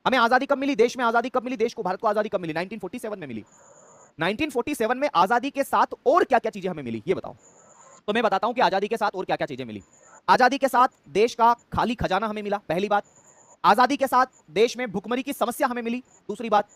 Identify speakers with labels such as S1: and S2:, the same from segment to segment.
S1: हमें आजादी कब मिली, देश में आजादी कब मिली, देश को, भारत को आजादी कब मिली? 1947 में मिली। 1947 में आजादी के साथ और क्या क्या चीजें हमें मिली, ये बताओ। तो मैं बताता हूं कि आजादी के साथ और क्या क्या चीजें मिली। आजादी के साथ देश का खाली खजाना हमें मिला, पहली बात। आजादी के साथ देश में भुखमरी की समस्या हमें मिली, दूसरी बात।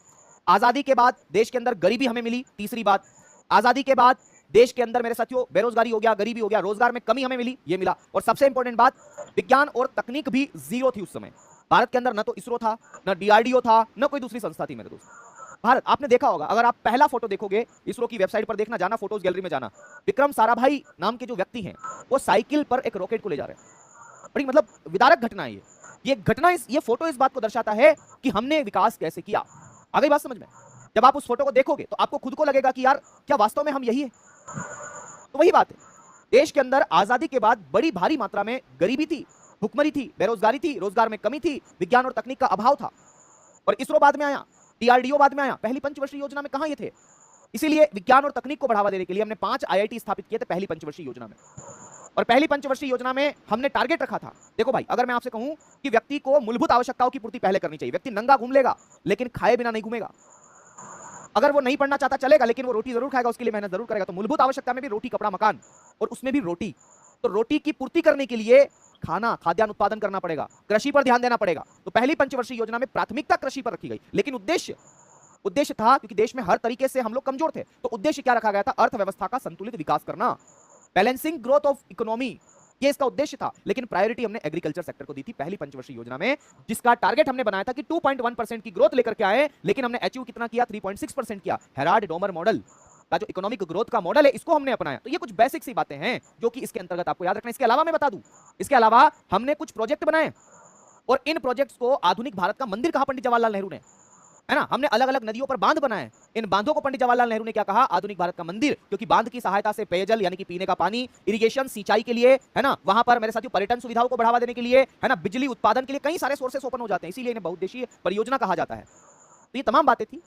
S1: आजादी के बाद देश के अंदर गरीबी हमें मिली, तीसरी बात। आजादी के बाद देश के अंदर मेरे साथियों बेरोजगारी हो गया, गरीबी हो गया, रोजगार में कमी हमें मिली, ये मिला। और सबसे इंपॉर्टेंट बात, विज्ञान और तकनीक भी जीरो थी उस समय। भारत के अंदर न तो इसरो था, न डीआरडीओ था, न कोई दूसरी संस्था थी मेरे दोस्त। भारत, आपने देखा होगा, अगर आप पहला फोटो देखोगे इसरो की वेबसाइट पर देखना, जाना फोटोज गैलरी में जाना, विक्रम साराभाई नाम के जो व्यक्ति हैं वो साइकिल पर एक रॉकेट को ले जा रहे हैं। बड़ी मतलब विदारक घटना है ये घटना, ये फोटो इस बात को दर्शाता है कि हमने विकास कैसे किया। आ गई बात समझ में? जब आप उस फोटो को देखोगे तो आपको खुद को लगेगा कि यार क्या वास्तव में हम यही है? तो वही बात है, देश के अंदर आजादी के बाद बड़ी भारी मात्रा में गरीबी थी, भुखमरी थी, बेरोजगारी थी, रोजगार में कमी थी, विज्ञान और तकनीक का अभाव था। और इसरो बाद में आया, डीआरडीओ बाद में आया, पहली पंचवर्षीय योजना में कहां ये थे? इसीलिए विज्ञान और तकनीक को बढ़ावा देने के लिए हमने 5 आईआईटी स्थापित किए थे पहली पंचवर्षीय योजना में। और पहली पंचवर्षीय योजना में हमने टारगेट रखा था, देखो भाई, अगर मैं आपसे कहूं कि व्यक्ति को मूलभूत आवश्यकताओं की पूर्ति पहले करनी चाहिए, व्यक्ति नंगा घूम लेगा लेकिन खाए बिना नहीं घूमेगा। अगर वो नहीं पढ़ना चाहता चलेगा, लेकिन वो रोटी जरूर खाएगा, उसके लिए मेहनत जरूर करेगा। तो मूलभूत आवश्यकता में भी रोटी, कपड़ा, मकान, और उसमें भी रोटी। तो रोटी की पूर्ति करने के लिए खाद्यान्न उत्पादन करना पड़ेगा, कृषि पर ध्यान देना पड़ेगा। तो पहली पंचवर्षीय योजना में प्राथमिकता कृषि पर रखी गई, लेकिन उद्देश्य था, क्योंकि देश में हर तरीके से हम लोग कमजोर थे, तो उद्देश्य क्या रखा गया था? अर्थव्यवस्था का संतुलित विकास करना, बैलेंसिंग ग्रोथ ऑफ इकोनॉमी, ये इसका उद्देश्य था। लेकिन प्रायोरिटी हमने एग्रीकल्चर सेक्टर को दी थी पहली पंचवर्षीय योजना में, जिसका टारगेट हमने बनाया था कि 2.1% की ग्रोथ लेकर के आए, लेकिन हमने अचीव कितना किया? 3.6% किया। हेराल्ड डोमर मॉडल का जो इकोनॉमिक ग्रोथ का मॉडल है, इसको हमने अपनाया। तो ये कुछ बेसिक सी बातें हैं जो कि इसके अंतर्गत आपको याद रखना है। इसके अलावा मैं बता दूं, इसके अलावा हमने कुछ प्रोजेक्ट बनाए, और इन प्रोजेक्ट्स को आधुनिक भारत का मंदिर कहा पंडित जवाहरलाल नेहरू ने, है ना। हमने अलग अलग नदियों पर बांध बनाए, इन बांधों को पंडित जवाहरलाल नेहरू ने क्या कहा? आधुनिक भारत का मंदिर, क्योंकि बांध की सहायता से पेयजल यानी कि पीने का पानी, इरिगेशन, सिंचाई के लिए, है ना, वहां पर मेरे साथियों पर्यटन सुविधाओं को बढ़ावा देने के लिए, है ना, बिजली उत्पादन के लिए कई सारे सोर्सेस ओपन हो जाते हैं, इसीलिए इन्हें बहुउद्देशीय परियोजना कहा जाता है। तो ये तमाम बातें थी।